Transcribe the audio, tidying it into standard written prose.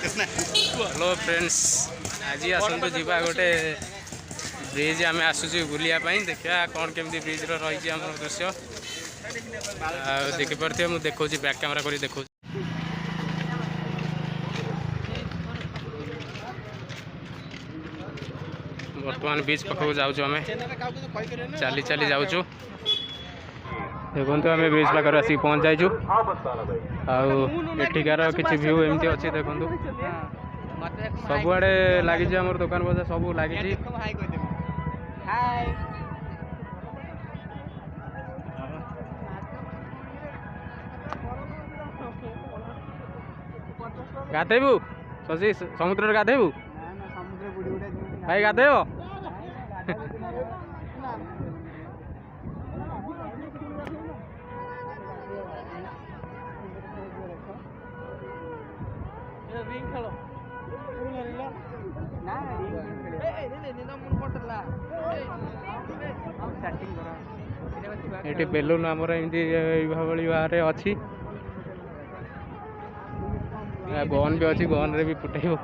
hello friends आज आसतु जीवा गोटे ब्रिज आम आसुचु बुलायापी देखा कौन केमी ब्रिज रही आम दृश्य देखिपे मुझे देखा बैक कैमेरा कर देखा बर्तमान बीच पाखक जाऊँ आम चली चली जाऊँ देखो आम ब्रिज पाखे आसिक पहुँच जाइए आठिकार किसी व्यू एमती अच्छी देखो सबुआड़े लगी आम दुकान बजार सब लगी गाधेबू शशि समुद्र गाधेबू भाई गाधेब ये बेलून आमर एमती भाई अच्छी गन भी अच्छी गन रे भी फुटेब